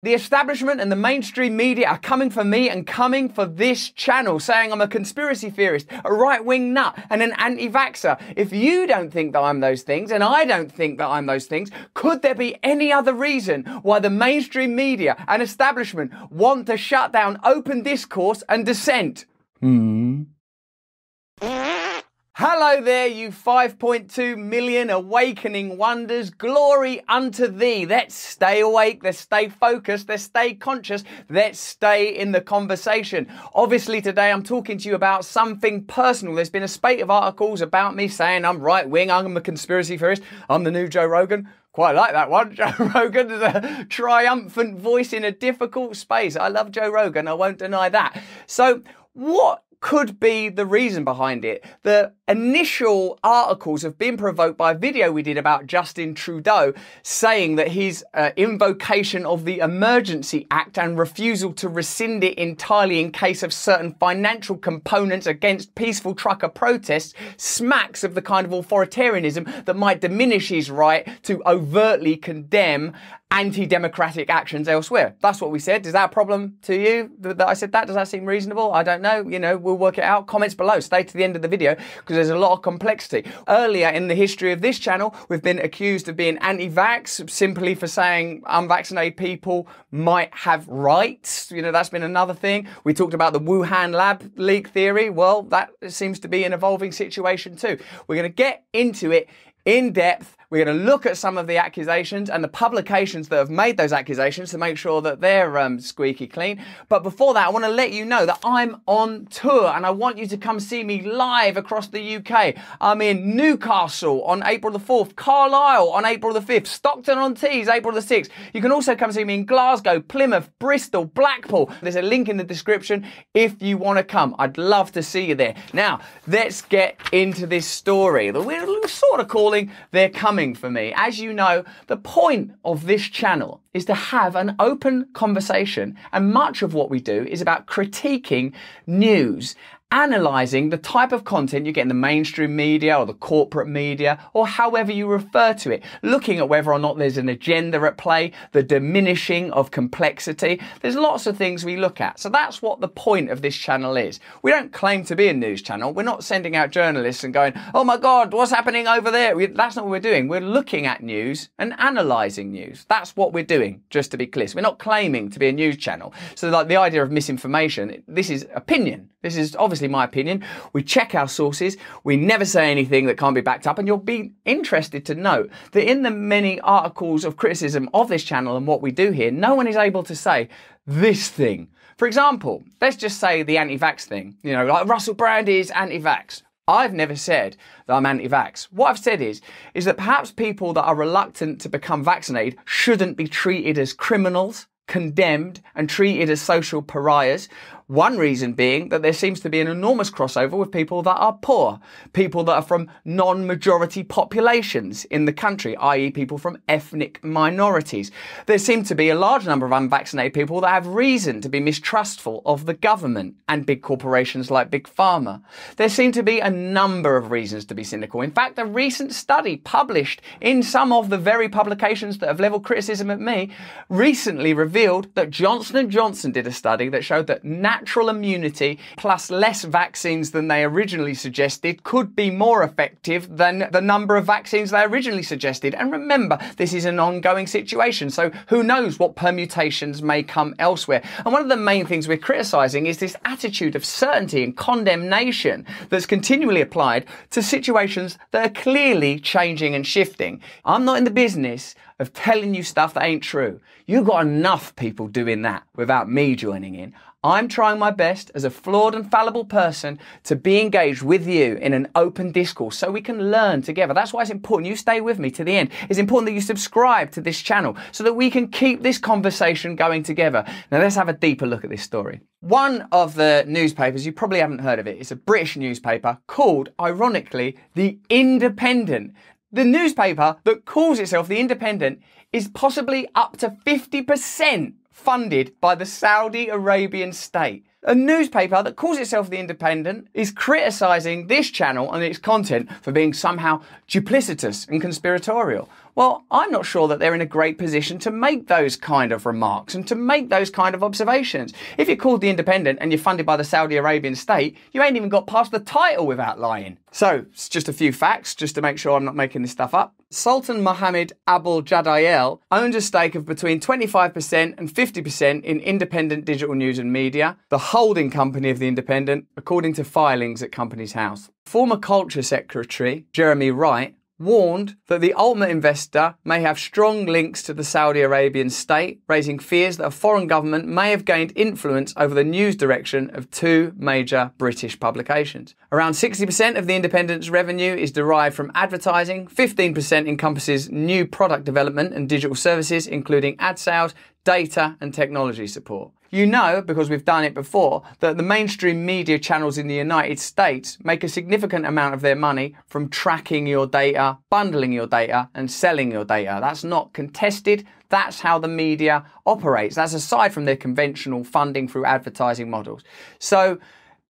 The establishment and the mainstream media are coming for me and coming for this channel, saying I'm a conspiracy theorist, a right-wing nut, and an anti-vaxxer. If you don't think that I'm those things, and I don't think that I'm those things, could there be any other reason why the mainstream media and establishment want to shut down open discourse and dissent? Hello there, you 5.2 million awakening wonders. Glory unto thee. Let's stay awake, let's stay focused, let's stay conscious, let's stay in the conversation. Obviously today I'm talking to you about something personal. There's been a spate of articles about me saying I'm right-wing, I'm a conspiracy theorist, I'm the new Joe Rogan. Quite like that one. Joe Rogan is a triumphant voice in a difficult space. I love Joe Rogan, I won't deny that. So what could be the reason behind it? The initial articles have been provoked by a video we did about Justin Trudeau saying that his invocation of the Emergency Act and refusal to rescind it entirely in case of certain financial components against peaceful trucker protests smacks of the kind of authoritarianism that might diminish his right to overtly condemn anti-democratic actions elsewhere. That's what we said. Is that a problem to you that I said that? Does that seem reasonable? I don't know. You know, we'll work it out. Comments below. Stay to the end of the video because there's a lot of complexity. Earlier in the history of this channel, we've been accused of being anti-vax simply for saying unvaccinated people might have rights. You know, that's been another thing. We talked about the Wuhan lab leak theory. Well, that seems to be an evolving situation too. We're going to get into it in depth. We're going to look at some of the accusations and the publications that have made those accusations to make sure that they're squeaky clean. But before that, I want to let you know that I'm on tour and I want you to come see me live across the UK. I'm in Newcastle on April the 4th, Carlisle on April the 5th, Stockton-on-Tees, April the 6th. You can also come see me in Glasgow, Plymouth, Bristol, Blackpool. There's a link in the description if you want to come. I'd love to see you there. Now, let's get into this story that we're sort of calling They're Coming for Me. As you know, the point of this channel is to have an open conversation, and much of what we do is about critiquing news, analysing the type of content you get in the mainstream media or the corporate media or however you refer to it, looking at whether or not there's an agenda at play, the diminishing of complexity. There's lots of things we look at. So that's what the point of this channel is. We don't claim to be a news channel. We're not sending out journalists and going, oh my God, what's happening over there? That's not what we're doing. We're looking at news and analysing news. That's what we're doing, just to be clear. So we're not claiming to be a news channel. So like the idea of misinformation, this is opinion. This is obviously my opinion. We check our sources. We never say anything that can't be backed up. And you'll be interested to note that in the many articles of criticism of this channel and what we do here, no one is able to say this thing. For example, let's just say the anti-vax thing. You know, like Russell Brand is anti-vax. I've never said that I'm anti-vax. What I've said is that perhaps people that are reluctant to become vaccinated shouldn't be treated as criminals, condemned and treated as social pariahs. One reason being that there seems to be an enormous crossover with people that are poor, people that are from non-majority populations in the country, i.e. people from ethnic minorities. There seem to be a large number of unvaccinated people that have reason to be mistrustful of the government and big corporations like Big Pharma. There seem to be a number of reasons to be cynical. In fact, a recent study published in some of the very publications that have leveled criticism at me recently revealed that Johnson & Johnson did a study that showed that natural immunity plus less vaccines than they originally suggested could be more effective than the number of vaccines they originally suggested. And remember, this is an ongoing situation, so who knows what permutations may come elsewhere. And one of the main things we're criticising is this attitude of certainty and condemnation that's continually applied to situations that are clearly changing and shifting. I'm not in the business of telling you stuff that ain't true. You've got enough people doing that without me joining in. I'm trying my best as a flawed and fallible person to be engaged with you in an open discourse so we can learn together. That's why it's important you stay with me to the end. It's important that you subscribe to this channel so that we can keep this conversation going together. Now let's have a deeper look at this story. One of the newspapers, you probably haven't heard of it, it's a British newspaper called, ironically, The Independent. The newspaper that calls itself The Independent is possibly up to 50% funded by the Saudi Arabian state. A newspaper that calls itself The Independent is criticising this channel and its content for being somehow duplicitous and conspiratorial. Well, I'm not sure that they're in a great position to make those kind of remarks and to make those kind of observations. If you're called The Independent and you're funded by the Saudi Arabian state, you ain't even got past the title without lying. So, it's just a few facts, just to make sure I'm not making this stuff up. Sultan Mohammed Abul Jadayel owns a stake of between 25% and 50% in Independent Digital News and Media, the holding company of The Independent, according to filings at Companies House. Former Culture Secretary Jeremy Wright warned that the ultimate investor may have strong links to the Saudi Arabian state, raising fears that a foreign government may have gained influence over the news direction of two major British publications. Around 60% of The Independent's revenue is derived from advertising, 15% encompasses new product development and digital services, including ad sales, data and technology support. You know, because we've done it before, that the mainstream media channels in the United States make a significant amount of their money from tracking your data, bundling your data, and selling your data. That's not contested. That's how the media operates. That's aside from their conventional funding through advertising models. So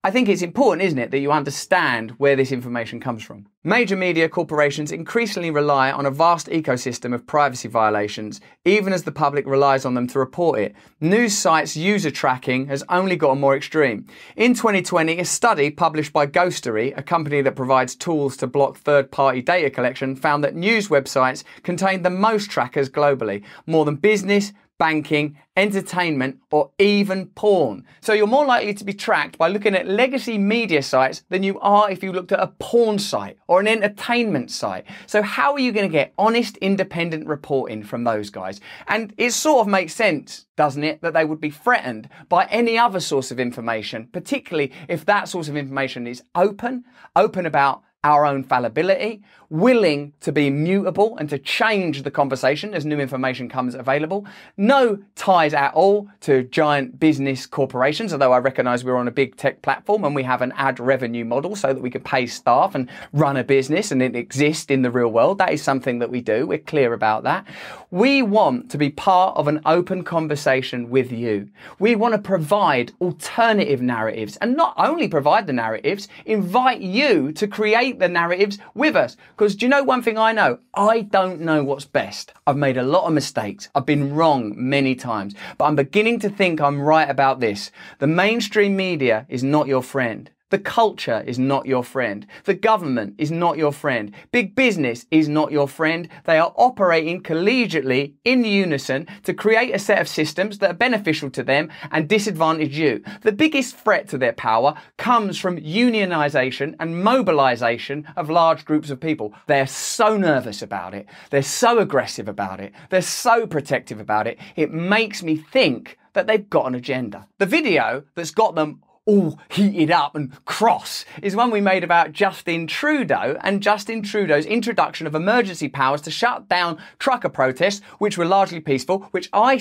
I think it's important, isn't it, that you understand where this information comes from. Major media corporations increasingly rely on a vast ecosystem of privacy violations, even as the public relies on them to report it. News sites' user tracking has only gotten more extreme. In 2020, a study published by Ghostery, a company that provides tools to block third-party data collection, found that news websites contained the most trackers globally, more than business, banking, entertainment, or even porn. So you're more likely to be tracked by looking at legacy media sites than you are if you looked at a porn site or an entertainment site. So how are you going to get honest, independent reporting from those guys? And it sort of makes sense, doesn't it, that they would be threatened by any other source of information, particularly if that source of information is open about our own fallibility, willing to be mutable and to change the conversation as new information comes available. No ties at all to giant business corporations, although I recognise we're on a big tech platform and we have an ad revenue model so that we can pay staff and run a business and it exists in the real world. That is something that we do. We're clear about that. We want to be part of an open conversation with you. We want to provide alternative narratives, and not only provide the narratives, invite you to create the narratives with us. Because do you know one thing I know? I don't know what's best. I've made a lot of mistakes. I've been wrong many times, but I'm beginning to think I'm right about this. The mainstream media is not your friend. The culture is not your friend. The government is not your friend. Big business is not your friend. They are operating collegiately in unison to create a set of systems that are beneficial to them and disadvantage you. The biggest threat to their power comes from unionization and mobilization of large groups of people. They're so nervous about it. They're so aggressive about it. They're so protective about it. It makes me think that they've got an agenda. The video that's got them all heated up and cross is one we made about Justin Trudeau and Justin Trudeau's introduction of emergency powers to shut down trucker protests, which were largely peaceful, which we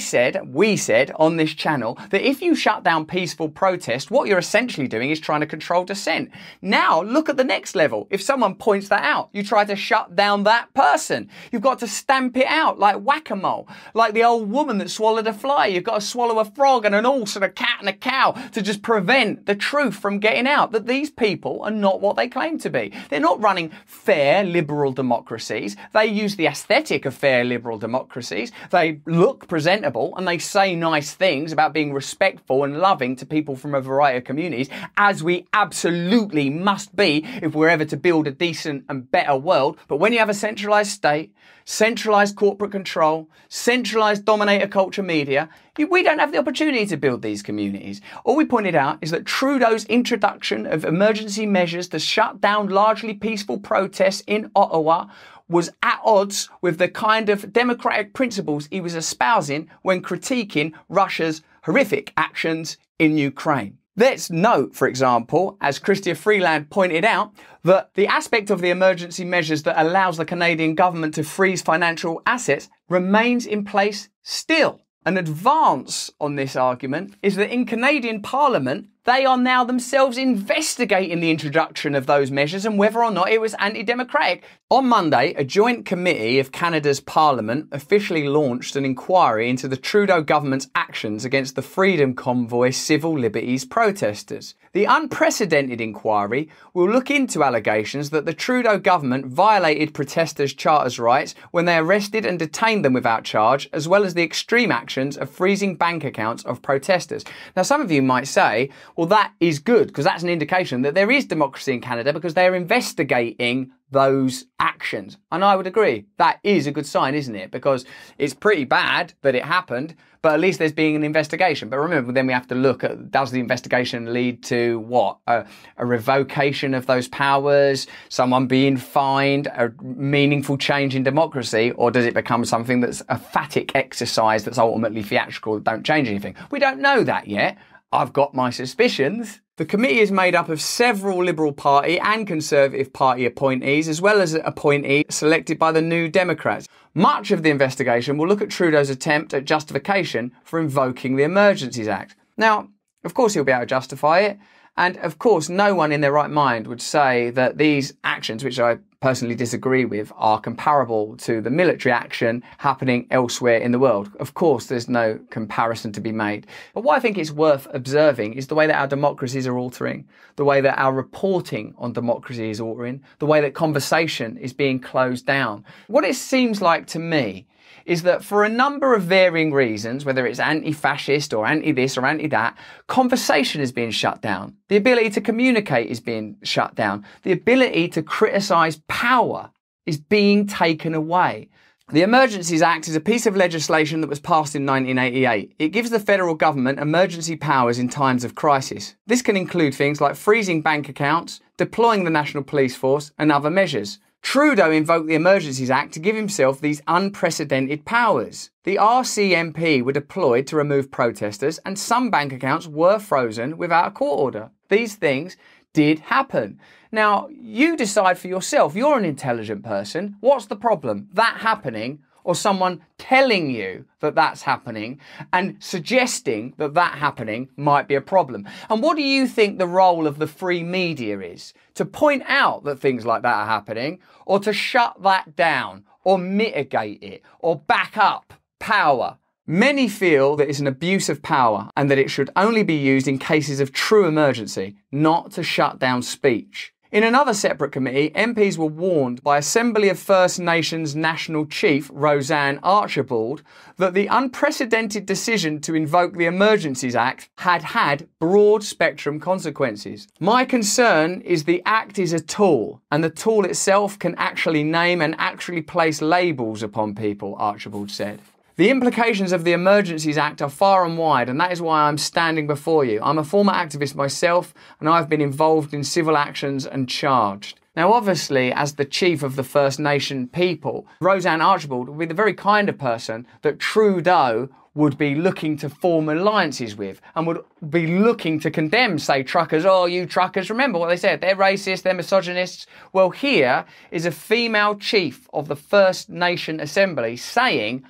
said on this channel, that if you shut down peaceful protests, what you're essentially doing is trying to control dissent. Now, look at the next level. If someone points that out, you try to shut down that person. You've got to stamp it out like whack-a-mole, like the old woman that swallowed a fly. You've got to swallow a frog and an horse and a cat and a cow to just prevent the truth from getting out, that these people are not what they claim to be. They're not running fair liberal democracies. They use the aesthetic of fair liberal democracies. They look presentable and they say nice things about being respectful and loving to people from a variety of communities, as we absolutely must be if we're ever to build a decent and better world. But when you have a centralised state, centralised corporate control, centralised dominator culture media, we don't have the opportunity to build these communities. All we pointed out is that Trudeau's introduction of emergency measures to shut down largely peaceful protests in Ottawa was at odds with the kind of democratic principles he was espousing when critiquing Russia's horrific actions in Ukraine. Let's note, for example, as Chrystia Freeland pointed out, that the aspect of the emergency measures that allows the Canadian government to freeze financial assets remains in place still. An advance on this argument is that in Canadian Parliament, They are now themselves investigating the introduction of those measures and whether or not it was anti-democratic. On Monday, a joint committee of Canada's Parliament officially launched an inquiry into the Trudeau government's actions against the Freedom Convoy civil liberties protesters. The unprecedented inquiry will look into allegations that the Trudeau government violated protesters' charters' rights when they arrested and detained them without charge, as well as the extreme actions of freezing bank accounts of protesters. Now, some of you might say, well, that is good, because that's an indication that there is democracy in Canada because they are investigating those actions. And I would agree. That is a good sign, isn't it? Because it's pretty bad that it happened, but at least there's being an investigation. But remember, then we have to look at, does the investigation lead to what? A revocation of those powers, someone being fined, a meaningful change in democracy, or does it become something that's a phatic exercise that's ultimately theatrical, that don't change anything? We don't know that yet. I've got my suspicions. The committee is made up of several Liberal Party and Conservative Party appointees, as well as appointees selected by the New Democrats. Much of the investigation will look at Trudeau's attempt at justification for invoking the Emergencies Act. Now, of course he'll be able to justify it, and of course no one in their right mind would say that these actions, which I personally disagree with, are comparable to the military action happening elsewhere in the world. Of course, there's no comparison to be made. But what I think is worth observing is the way that our democracies are altering, the way that our reporting on democracy is altering, the way that conversation is being closed down. What it seems like to me is that for a number of varying reasons, whether it's anti-fascist or anti-this or anti-that, conversation is being shut down. The ability to communicate is being shut down. The ability to criticise power is being taken away. The Emergencies Act is a piece of legislation that was passed in 1988. It gives the federal government emergency powers in times of crisis. This can include things like freezing bank accounts, deploying the National Police Force, and other measures. Trudeau invoked the Emergencies Act to give himself these unprecedented powers. The RCMP were deployed to remove protesters, and some bank accounts were frozen without a court order. These things did happen. Now, you decide for yourself. You're an intelligent person. What's the problem? That happening, or someone telling you that that's happening and suggesting that that happening might be a problem? And what do you think the role of the free media is? To point out that things like that are happening, or to shut that down, or mitigate it, or back up power? Many feel that it's an abuse of power and that it should only be used in cases of true emergency, not to shut down speech. In another separate committee, MPs were warned by Assembly of First Nations National Chief Roseanne Archibald that the unprecedented decision to invoke the Emergencies Act had broad spectrum consequences. My concern is the Act is a tool, and the tool itself can actually name and actually place labels upon people, Archibald said. The implications of the Emergencies Act are far and wide, and that is why I'm standing before you. I'm a former activist myself, and I've been involved in civil actions and charged. Now, obviously, as the chief of the First Nation people, Roseanne Archibald would be the very kind of person that Trudeau would be looking to form alliances with, and would be looking to condemn, say, truckers. Oh, you truckers, remember what they said, they're racist, they're misogynists. Well, here is a female chief of the First Nation Assembly saying,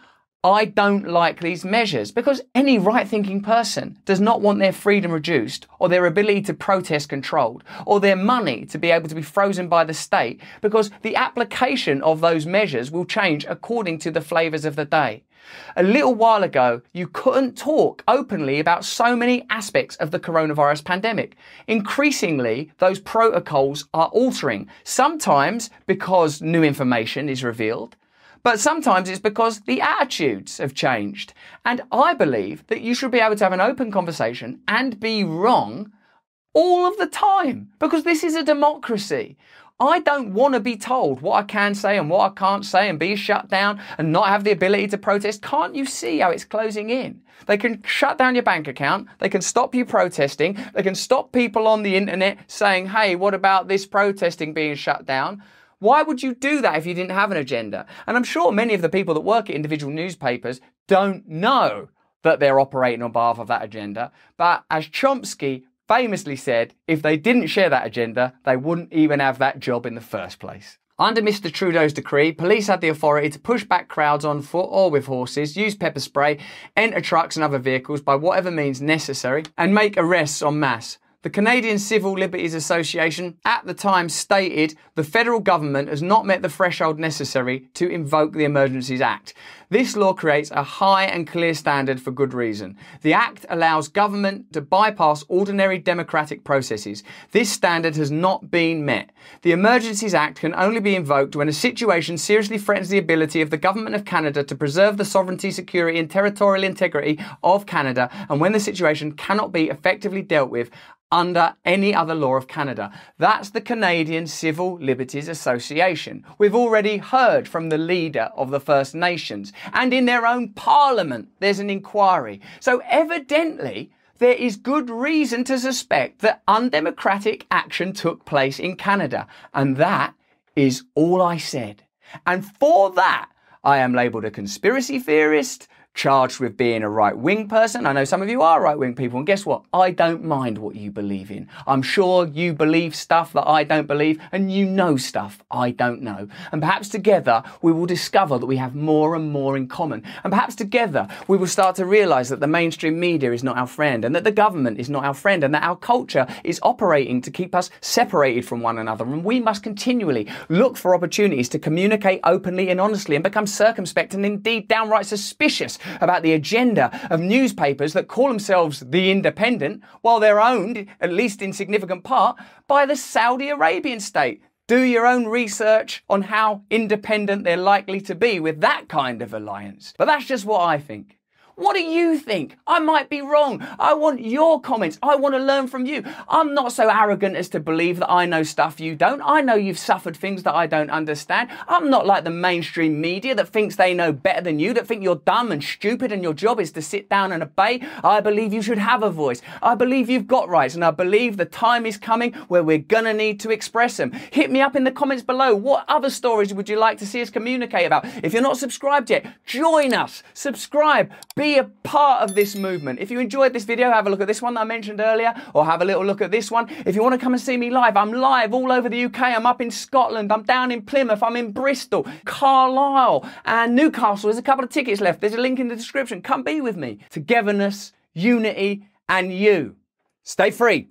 I don't like these measures, because any right-thinking person does not want their freedom reduced, or their ability to protest controlled, or their money to be able to be frozen by the state, because the application of those measures will change according to the flavours of the day. A little while ago, you couldn't talk openly about so many aspects of the coronavirus pandemic. Increasingly, those protocols are altering, sometimes because new information is revealed, but sometimes it's because the attitudes have changed. And I believe that you should be able to have an open conversation and be wrong all of the time, because this is a democracy. I don't want to be told what I can say and what I can't say and be shut down and not have the ability to protest. Can't you see how it's closing in? They can shut down your bank account. They can stop you protesting. They can stop people on the internet saying, hey, what about this protesting being shut down? Why would you do that if you didn't have an agenda? And I'm sure many of the people that work at individual newspapers don't know that they're operating on behalf of that agenda. But as Chomsky famously said, if they didn't share that agenda, they wouldn't even have that job in the first place. Under Mr. Trudeau's decree, police had the authority to push back crowds on foot or with horses, use pepper spray, enter trucks and other vehicles by whatever means necessary, and make arrests en masse. The Canadian Civil Liberties Association at the time stated the federal government has not met the threshold necessary to invoke the Emergencies Act. This law creates a high and clear standard for good reason. The Act allows government to bypass ordinary democratic processes. This standard has not been met. The Emergencies Act can only be invoked when a situation seriously threatens the ability of the Government of Canada to preserve the sovereignty, security and territorial integrity of Canada, and when the situation cannot be effectively dealt with under any other law of Canada. That's the Canadian Civil Liberties Association. We've already heard from the leader of the First Nations, and in their own parliament there's an inquiry. So evidently there is good reason to suspect that undemocratic action took place in Canada, and that is all I said. And for that, I am labelled a conspiracy theorist, charged with being a right-wing person. I know some of you are right-wing people, and guess what? I don't mind what you believe in. I'm sure you believe stuff that I don't believe, and you know stuff I don't know. And perhaps together we will discover that we have more and more in common. And perhaps together we will start to realise that the mainstream media is not our friend, and that the government is not our friend, and that our culture is operating to keep us separated from one another. And we must continually look for opportunities to communicate openly and honestly, and become circumspect and indeed downright suspicious about the agenda of newspapers that call themselves The Independent, while they're owned, at least in significant part, by the Saudi Arabian state. Do your own research on how independent they're likely to be with that kind of alliance. But that's just what I think. What do you think? I might be wrong. I want your comments. I want to learn from you. I'm not so arrogant as to believe that I know stuff you don't. I know you've suffered things that I don't understand. I'm not like the mainstream media that thinks they know better than you, that think you're dumb and stupid and your job is to sit down and obey. I believe you should have a voice. I believe you've got rights, and I believe the time is coming where we're gonna need to express them. Hit me up in the comments below. What other stories would you like to see us communicate about? If you're not subscribed yet, join us. Subscribe. Be a part of this movement. If you enjoyed this video, have a look at this one that I mentioned earlier, or have a little look at this one. If you want to come and see me live, I'm live all over the UK. I'm up in Scotland, I'm down in Plymouth, I'm in Bristol, Carlisle and Newcastle. There's a couple of tickets left. There's a link in the description. Come be with me. Togetherness, unity and you. Stay free.